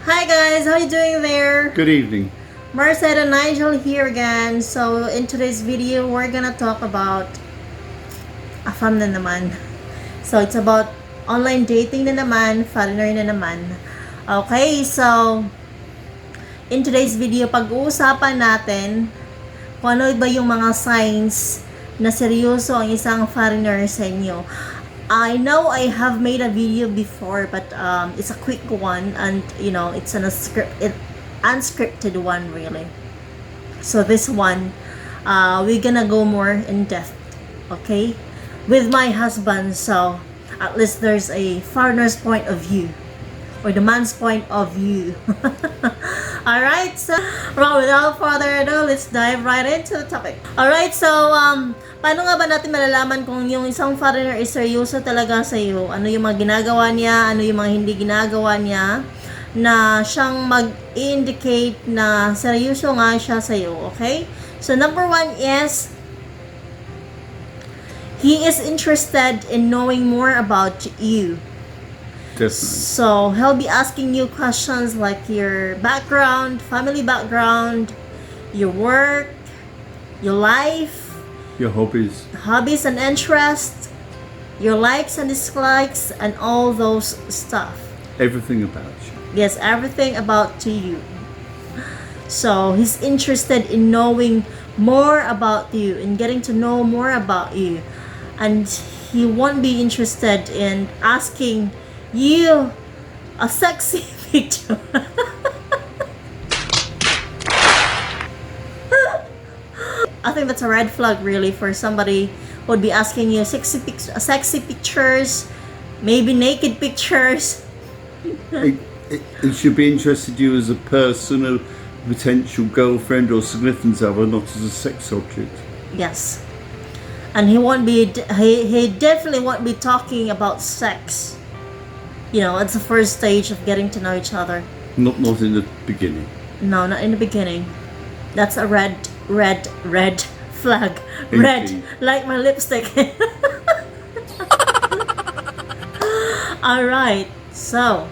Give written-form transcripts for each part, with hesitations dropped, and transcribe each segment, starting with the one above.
Hi guys, how you doing there? Good evening. Marcetta Nigel here again. So in today's video, we're gonna talk about afam na naman. So it's about online dating na naman, foreigner na naman. Okay, so in today's video, pag-uusapan natin kung ano ba yung mga signs na seryoso ang isang foreigner sa inyo. I know I have made a video before, but it's a quick one, and you know it's an unscripted one really. So this one, we're gonna go more in depth, okay, with my husband. So at least there's a foreigner's point of view, or the man's point of view. Alright, so without further ado, let's dive right into the topic. Alright, so paano nga ba natin malalaman kung yung isang foreigner is seryoso talaga sa iyo? Ano yung mga ginagawa niya, ano yung mga hindi ginagawa niya, na siyang mag-indicate na seryoso nga siya sa iyo, okay? So number one is, he is interested in knowing more about you. Definitely. So he'll be asking you questions like your background, family background, your work, your life, Your hobbies and interests, your likes and dislikes, and all those stuff. everything about you. Yes, everything about to you. So he's interested in knowing more about you, in getting to know more about you, and he won't be interested in asking you a sexy picture. I think that's a red flag really for somebody who would be asking you sexy pictures, maybe naked pictures. It should be interested in you as a person, a potential girlfriend or significant other, not as a sex object. Yes. And he won't be, he definitely won't be talking about sex. You know, it's the first stage of getting to know each other. Not in the beginning. No, not in the beginning. That's a red flag. Indeed. Red, like my lipstick. Alright, so.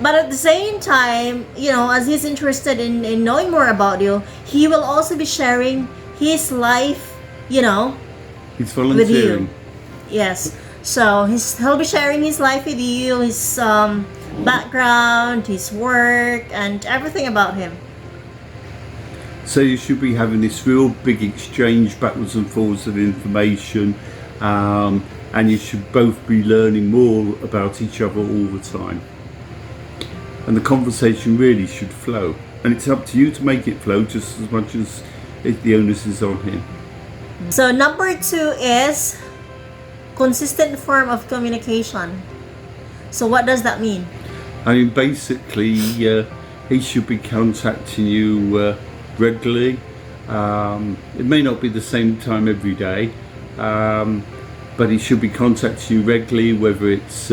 But at the same time, you know, as he's interested in knowing more about you, he will also be sharing his life, you know, He's with volunteering. you. Yes. So he'll be sharing his life with you, his background, his work, and everything about him. So you should be having this real big exchange backwards and forwards of information, and you should both be learning more about each other all the time. And the conversation really should flow. And it's up to you to make it flow just as much as the onus is on him. So number two is consistent form of communication. So what does that mean? I mean, basically, he should be contacting you regularly. It may not be the same time every day, but he should be contacting you regularly, whether it's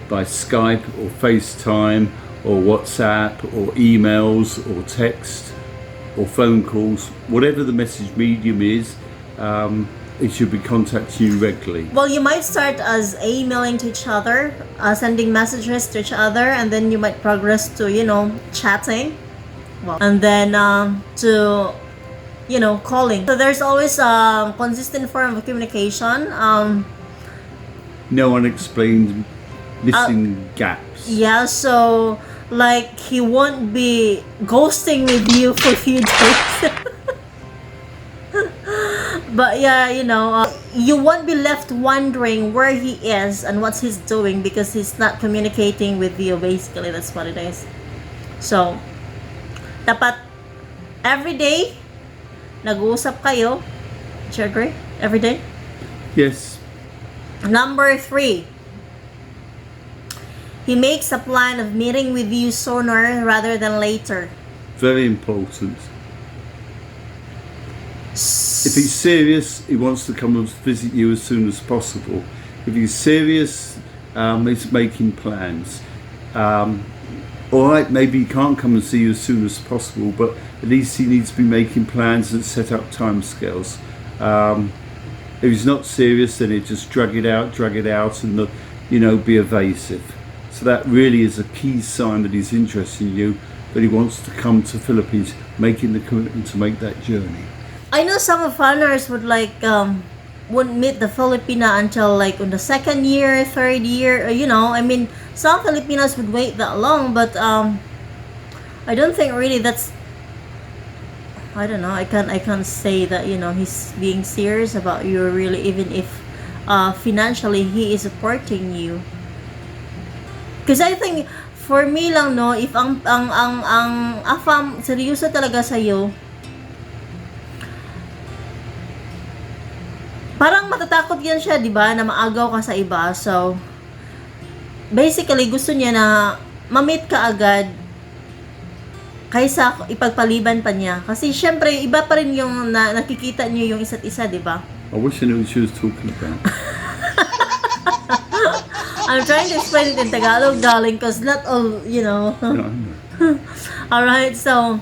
by Skype or FaceTime or WhatsApp or emails or text or phone calls, whatever the message medium is. He should be contacting you regularly. Well, you might start as emailing to each other, sending messages to each other, and then you might progress to, you know, chatting. Well, and then to, you know, calling. So there's always a consistent form of communication. No unexplained missing gaps. Yeah, so like he won't be ghosting with you for a few days. But yeah, you know, you won't be left wondering where he is and what he's doing because he's not communicating with you. Basically, that's what it is. So, dapat every day nag-uusap kayo. Do you agree? Every day? Yes. Number three, he makes a plan of meeting with you sooner rather than later. Very important. If he's serious, he wants to come and visit you as soon as possible. If he's serious, he's making plans. Alright, maybe he can't come and see you as soon as possible, but at least he needs to be making plans and set up timescales. If he's not serious, then it just drag it out, and be evasive. So that really is a key sign that he's interested in you, that he wants to come to Philippines, making the commitment to make that journey. I know some of foreigners wouldn't meet the Filipina until like on the second year, third year. Some Filipinos would wait that long, but I don't think really that's. I don't know. I can't say that he's being serious about you really, even if financially he is supporting you. Because I think for me lang if ang AFAM seryoso talaga sa iyo, parang matatakot yan siya, 'di ba, na maagaw ka sa iba. So basically gusto niya na ma-meet ka agad kaysa ipagpaliban pa niya. Kasi syempre iba pa rin yung nakikita niyo yung isa't isa, 'di ba? I wish I knew what she was talking about. I'm trying to explain it in Tagalog, darling, because not all, No, I know. All right, so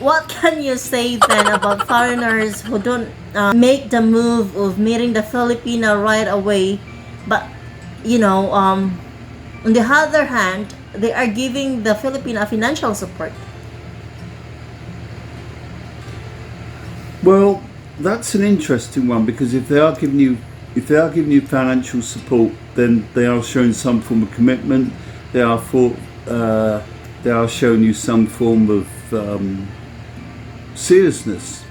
what can you say then about foreigners who don't make the move of meeting the Filipina right away, but on the other hand, they are giving the Filipina financial support? Well, that's an interesting one, because if they are giving you financial support, then they are showing some form of commitment. They are showing you some form of seriousness.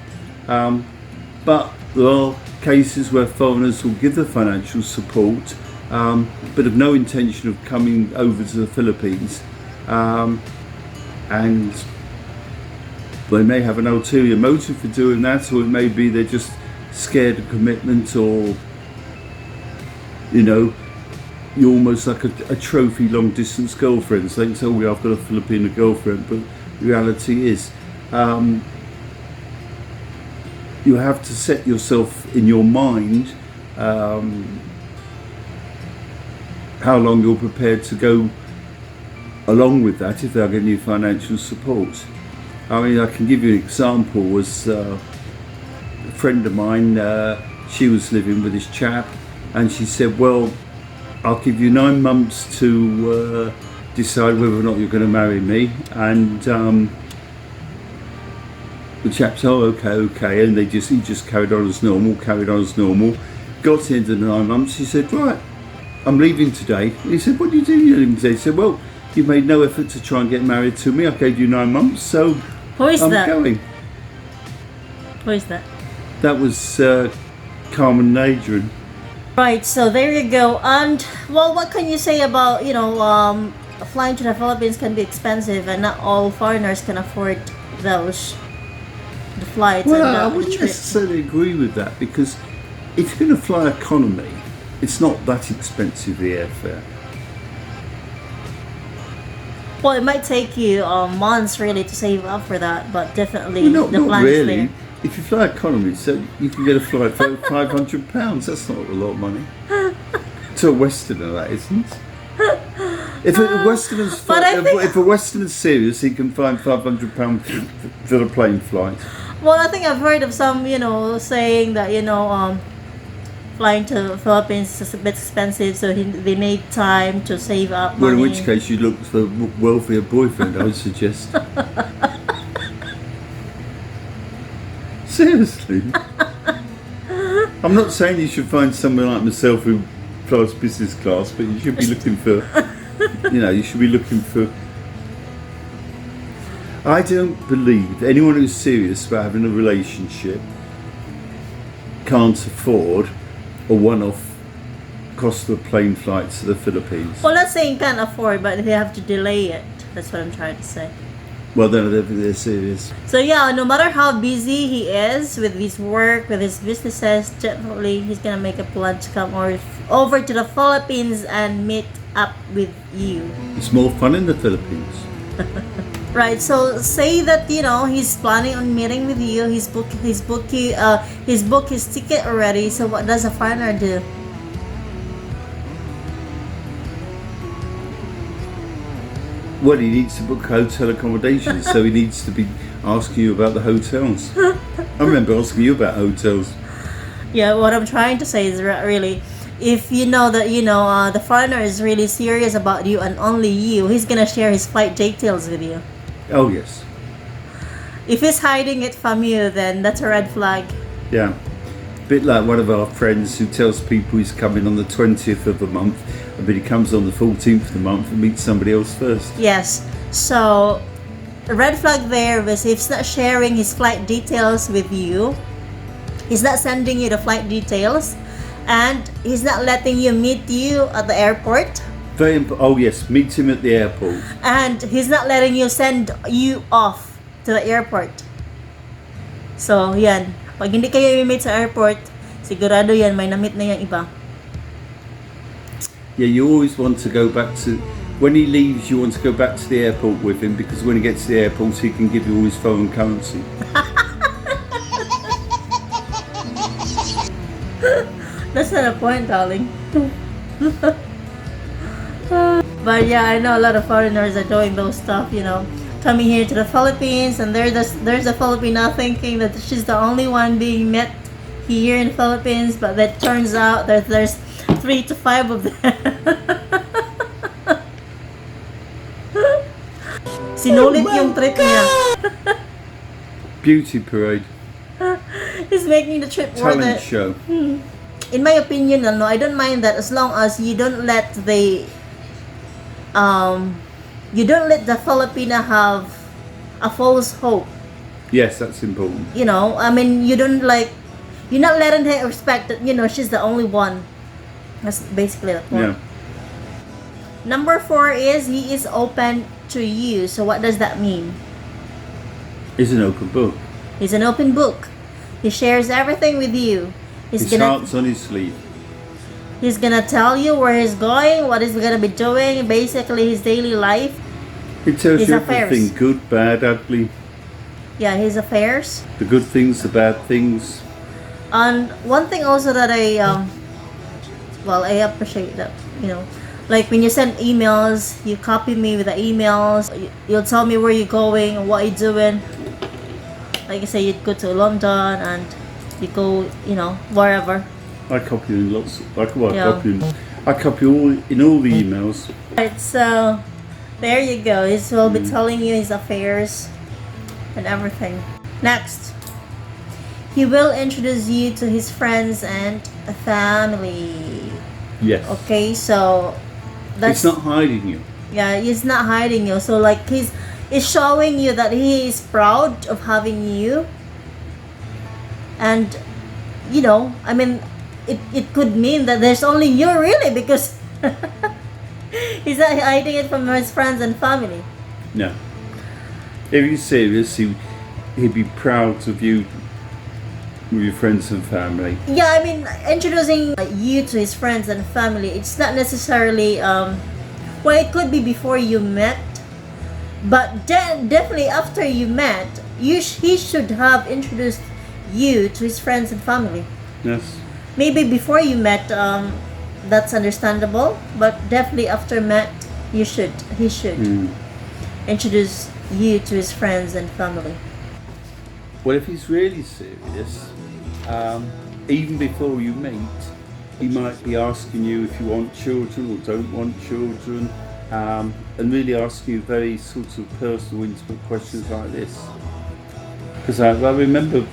But there are cases where foreigners will give the financial support, but have no intention of coming over to the Philippines, and they may have an ulterior motive for doing that, or it may be they're just scared of commitment, or you're almost like a trophy long distance girlfriend, saying, "Oh, I've got a Filipino girlfriend," but the reality is you have to set yourself in your mind how long you're prepared to go along with that if they're giving you financial support. I mean, I can give you an example. Was a friend of mine, she was living with this chap, and she said, "Well, I'll give you 9 months to decide whether or not you're going to marry me." And the chap said, "Oh, okay," and he just carried on as normal. Got to the end of the 9 months, he said, "Right, I'm leaving today." He said, "What are you doing today?" He said, "Well, you made no effort to try and get married to me. I gave you 9 months, so Who is I'm that? going." Who is that? That was Carmen and Adrian. Right, so there you go. And well, what can you say about flying to the Philippines can be expensive, and not all foreigners can afford the flights Well, I and the wouldn't trips. necessarily agree with that, because if you're going to fly economy, it's not that expensive, the airfare. Well, it might take you months really to save up for that, but definitely Well, the not plan is really. there. If you fly economy, so you can get a flight for £500. That's not a lot of money. To a Westerner, that isn't. If a Westerner's But I think- if a Westerner's serious, he can find £500 for the plane flight. Well, I think I've heard of some, saying that, flying to Philippines is a bit expensive, so they made time to save up Well, money. in which case you look for a wealthier boyfriend, I would suggest. Seriously. I'm not saying you should find someone like myself who flies business class, but you should be looking for, you should be looking for. I don't believe anyone who's serious about having a relationship can't afford a one-off cost of a plane flight to the Philippines. Well, not saying can't afford, but they have to delay it. That's what I'm trying to say. Well, then they're serious. So yeah, no matter how busy he is with his work, with his businesses, definitely he's gonna make a plan to come over to the Philippines and meet up with you. It's more fun in the Philippines. Right. So say that he's planning on meeting with you. He's booked his ticket already. So what does a foreigner do? Well, he needs to book hotel accommodation, so he needs to be asking you about the hotels. I remember asking you about hotels. Yeah, what I'm trying to say is really, if you know that the foreigner is really serious about you and only you, he's gonna share his flight details with you. Oh yes. If he's hiding it from you, then that's a red flag. Yeah. A bit like one of our friends who tells people he's coming on the 20th of the month, but he comes on the 14th of the month and meets somebody else first. Yes. So, a red flag there was if he's not sharing his flight details with you, he's not sending you the flight details, and he's not letting you meet you at the airport, Oh yes, meet him at the airport. and he's not letting you send you off to the airport. So, yan. Pag hindi kayo i-meet sa airport, sigurado yan, may na-meet na yung iba. Yeah, you always want to go back to, when he leaves, you want to go back to the airport with him, because when he gets to the airport, he can give you all his foreign currency. That's not a point, darling. But yeah, I know a lot of foreigners are doing those stuff, coming here to the Philippines, and there's a Filipina thinking that she's the only one being met here in the Philippines, but that turns out that there's 3 to 5 of them. Sinulit yung trip niya. Beauty parade, He's making the trip worth talent it. show. In my opinion, I don't mind that, as long as you don't let the Filipina have a false hope. Yes, that's important. I mean, you're not letting her respect that, she's the only one. That's basically the point. Yeah. Number 4 is he is open to you. So what does that mean? It's an open book. He's an open book. He shares everything with you. His heart's on his sleeve. He's gonna tell you where he's going, what he's gonna be doing, basically his daily life. He tells His you affairs. everything, good, bad, ugly, Yeah, his affairs. the good things, the bad things. And one thing also that I appreciate that, like when you send emails, you copy me with the emails, you'll tell me where you're going and what you're doing. Like you say, you'd go to London and you go, wherever. I copy in lots. Yeah. I copy all in all the emails. Right, so there you go. He will be telling you his affairs and everything. Next, he will introduce you to his friends and family. Yes. Okay, so that's It's not hiding you. yeah, he's not hiding you. So like he's showing you that he is proud of having you. And I mean, it could mean that there's only you really, because he's not hiding it from his friends and family. No. If he's serious, he'd be proud of you with your friends and family. Yeah, I mean, introducing you to his friends and family, it's not necessarily well, it could be before you met, but definitely after you met, he should have introduced you to his friends and family. Yes. Maybe before you met, that's understandable, but definitely after met, he should introduce you to his friends and family. Well, if he's really serious, even before you meet, he might be asking you if you want children or don't want children, and really asking you very sort of personal, intimate questions like this. Because I remember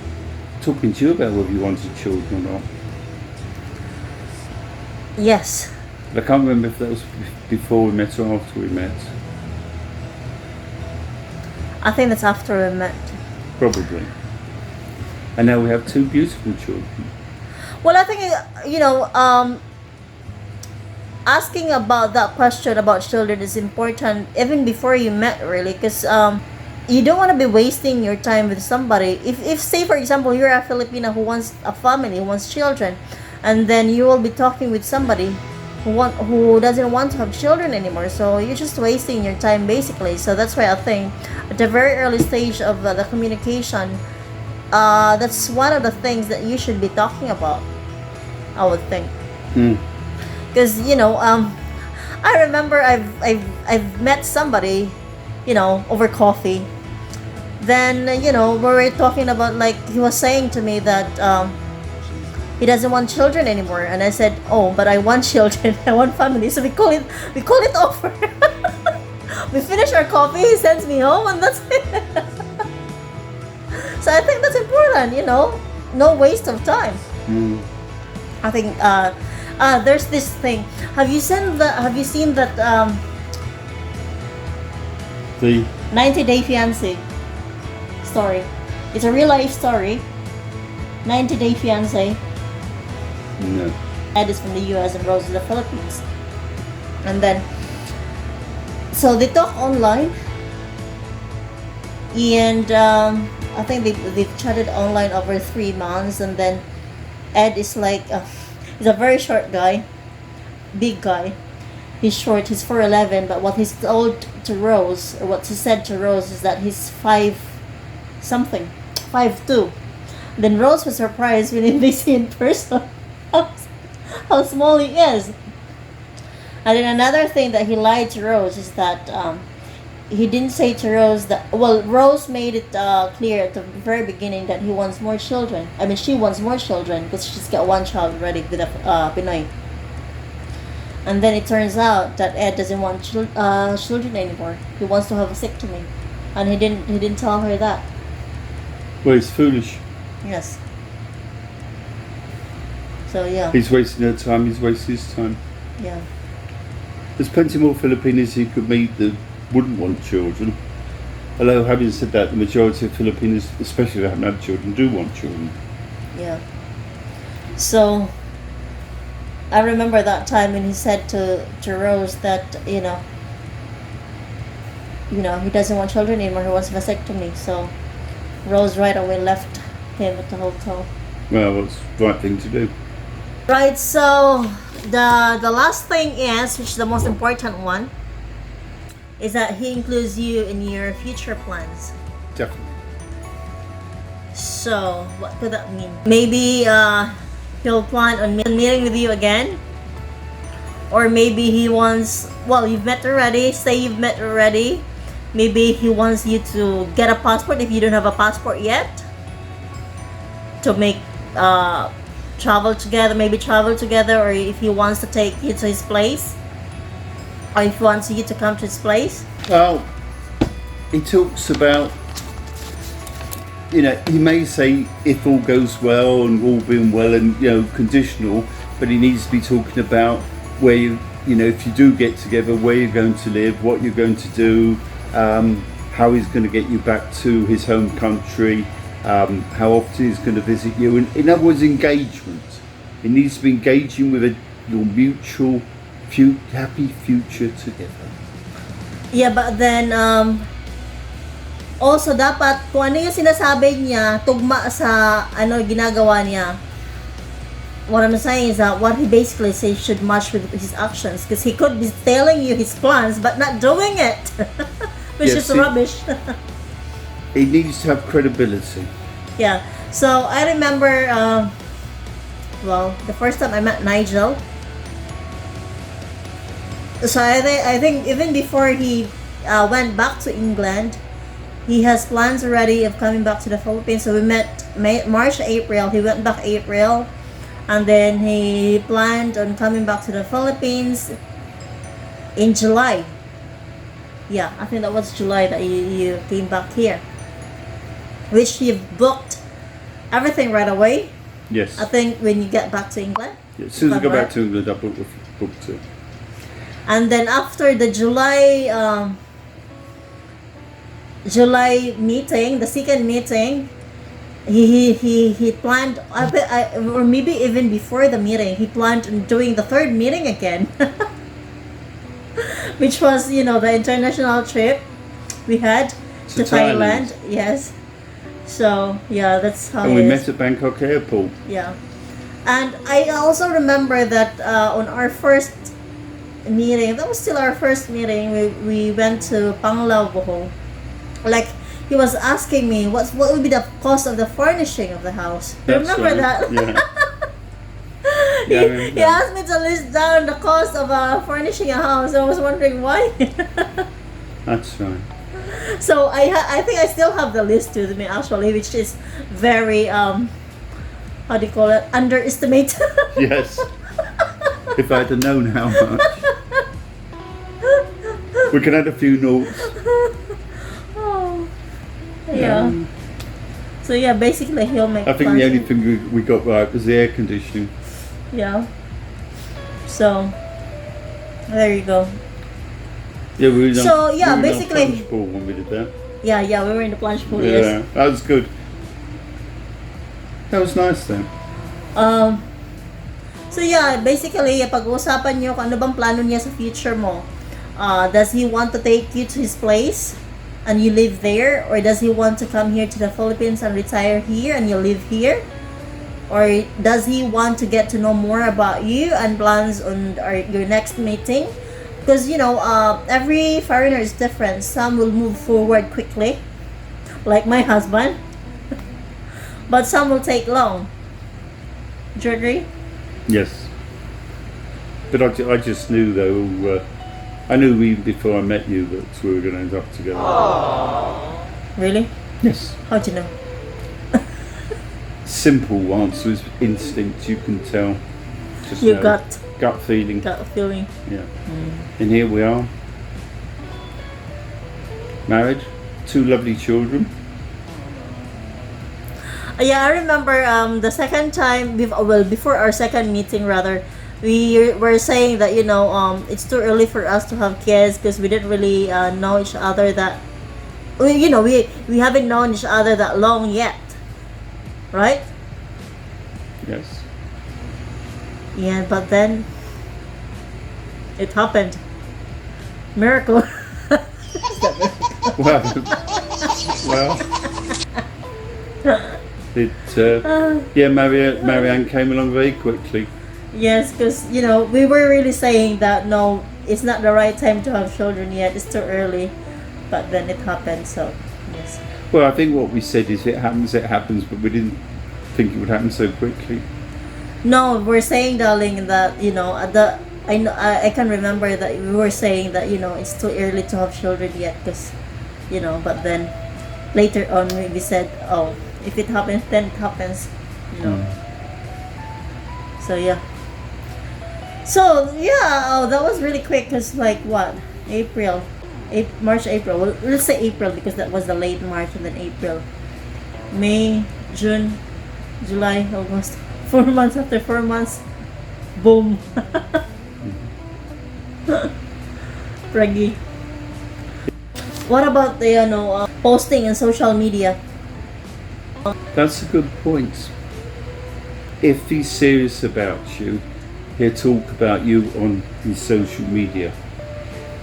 talking to you about whether you wanted children or not. Yes. But I can't remember if that was before we met or after we met. I think that's after we met. Probably. And now we have 2 beautiful children. Well, I think, asking about that question about children is important even before you met, really, because you don't want to be wasting your time with somebody. If say, for example, you're a Filipina who wants a family, who wants children, and then you will be talking with somebody who doesn't want to have children anymore, so you're just wasting your time, basically. So that's why I think at the very early stage of the communication, that's one of the things that you should be talking about, I would think. Because I remember I've met somebody, over coffee. Then we were talking about, like, he was saying to me that he doesn't want children anymore. And I said, oh, but I want children. I want family. So we call it over. We finish our coffee, he sends me home, and that's it. So I think that's important, you know, no waste of time. I think there's this thing. Have you seen that The 90 Day Fiancé story? It's a real life story. 90 Day Fiancé. no. Ed is from the US and Rose is the Philippines. And then, so they talk online. And I think they've chatted online over 3 months. And then Ed is like, he's a very short guy. Big guy. He's short, he's 4'11", but what he's told to Rose, or what he said to Rose, is that he's 5 something, 5'2". Then Rose was surprised when they see in person how small he is. And then another thing that he lied to Rose is that he didn't say to Rose that, well, Rose made it clear at the very beginning that he wants more children. I mean, she wants more children because she's got 1 child already with Pinoy. And then it turns out that Ed doesn't want children anymore. He wants to have a vasectomy, and he didn't tell her that. Well, he's foolish. Yes. So yeah, He's wasting her time. He's wasting his time. yeah. There's plenty more Filipinos he could meet that wouldn't want children. Although, having said that, the majority of Filipinos, especially that haven't had children, do want children. Yeah. So I remember that time when he said to Rose that, you know, he doesn't want children anymore, he wants a vasectomy. So Rose right away left him at the hotel. Well, that's the right thing to do. Right, so the last thing is, which is the most important one, is that he includes you in your future plans. Definitely. So, what could that mean? Maybe he'll plan on meeting with you again. Or maybe he wants, well, you've met already, say you've met already. Maybe he wants you to get a passport if you don't have a passport yet. To make, travel together, or if he wants to take you to his place. Or if he wants you to come to his place. Well, he talks about, he may say if all goes well and all being well and, conditional, but he needs to be talking about where if you do get together, where you're going to live, what you're going to do, how he's going to get you back to his home country, how often he's going to visit you. And in other words, engagement. He needs to be engaging with your mutual happy future together. Yeah, but then also dapat kung ano yung sinasabi niya tugma sa ginagawa niya. What I'm saying is that what he basically says should match with his actions, because he could be telling you his plans but not doing it. Which is rubbish. He needs to have credibility. Yeah. So I remember the first time I met Nigel. So I think even before he went back to England, he has plans already of coming back to the Philippines. So we met March, April. He went back April, and then he planned on coming back to the Philippines in July. Yeah, I think that was July that you came back here, which you've booked everything right away. Yes. I think when you get back to England. Yeah, as soon as I go back to England, I booked it. And then after the July meeting, the second meeting, he planned, or maybe even before the meeting, he planned on doing the third meeting again, which was the international trip we had to Thailand. Yes. So yeah, that's how. And we met at Bangkok Airport. Yeah, and I also remember that on our first meeting, that was still our first meeting, we went to Panglao, Bohol. Like, he was asking me what would be the cost of the furnishing of the house. Remember that? Yeah. He asked me to list down the cost of furnishing a house. I was wondering why. That's right. So I think I still have the list with me actually, which is very how do you call it, underestimate. Yes. If I'd have known how much. We can add a few notes. Oh, yeah. So yeah, basically he'll make I think the plans. only thing we got right was the air conditioning. Yeah. So there you go. Yeah, we were So, yeah, we were basically- on plunge pool when we did that. Yeah, we were in the plunge pool. Yeah, Yes. that was good. That was nice then. So yeah, basically, pag-uusapan niyo kung ano bang plano niya sa future mo. Does he want to take you to his place and you live there? Or does he want to come here to the Philippines and retire here and you live here? Or does he want to get to know more about you and plans on your next meeting? Because, every foreigner is different. Some will move forward quickly, like my husband. But some will take long. Do you agree? Yes. But I just knew though, I knew even before I met you that we were going to end up together. Really? Yes. How'd you know? Simple answer is instinct, you can tell. Just You know. Gut feeling. got a feeling. Yeah. And here we are. Married, 2 lovely children. Yeah, I remember the second time, before our second meeting rather, we were saying that, it's too early for us to have kids because we didn't really know each other we haven't known each other that long yet. Right? Yes. Yeah, but then it happened. Miracle. Well, Marianne came along very quickly. Yes, because we were really saying that no, it's not the right time to have children yet. It's too early, but then it happened. So yes. Well, I think what we said is it happens, but we didn't think it would happen so quickly. No, we're saying, darling, that I can remember that we were saying that it's too early to have children yet, because but then later on we said, oh, if it happens, then it happens. So yeah. So yeah, that was really quick. Cause like what, March, April. Well, let's say April because that was the late March, and then April, May, June, July, August. 4 months after 4 months, boom. Pragi. What about the posting in social media? That's a good point. If he's serious about you, he'll talk about you on his social media.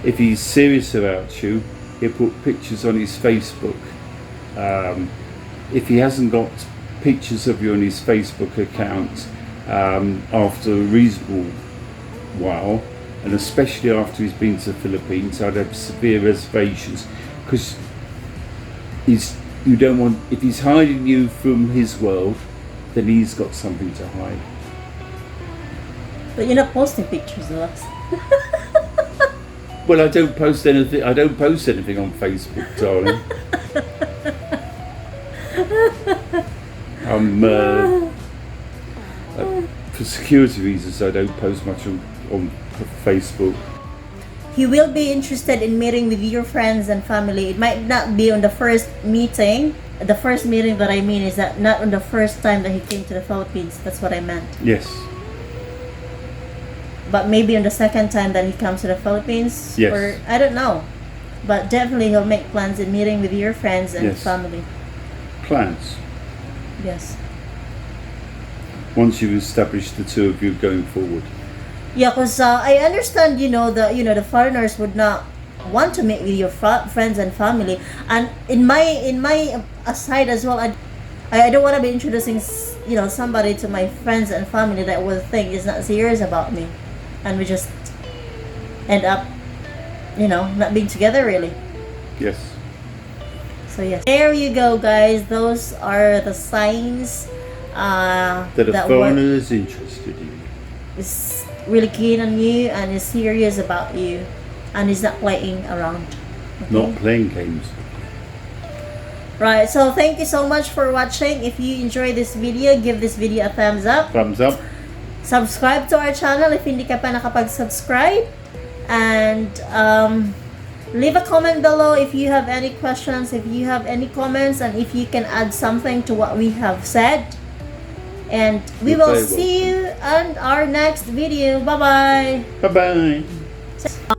If he's serious about you, he'll put pictures on his Facebook. If he hasn't got pictures of you on his Facebook account after a reasonable while, and especially after he's been to the Philippines, I'd have severe reservations, because you don't want, if he's hiding you from his world, then he's got something to hide. But you're not posting pictures of us. Well, I don't post anything on Facebook, darling. For security reasons, I don't post much on Facebook. He will be interested in meeting with your friends and family. It might not be on the first meeting. The first meeting that I mean is that not on the first time that he came to the Philippines. That's what I meant. Yes. But maybe on the second time that he comes to the Philippines. Yes. Or I don't know. But definitely he'll make plans in meeting with your friends and Yes. family. Plans. Yes. Once you've established the two of you going forward. Yeah, because I understand, the foreigners would not want to meet with your friends and family. And in my aside as well, I don't want to be introducing, somebody to my friends and family that will think is not serious about me, and we just end up, not being together really. Yes. So yes, there you go, guys. Those are the signs That a foreigner is interested in you. is really keen on you and is serious about you and is not playing around. Okay? Not playing games. Right, so thank you so much for watching. If you enjoyed this video, give this video a thumbs up. Thumbs up. Subscribe to our channel if hindi ka pa nakapag-subscribe. And leave a comment below if you have any questions, if you have any comments, and if you can add something to what we have said. And we will see you on our next video. Bye-bye. Bye-bye.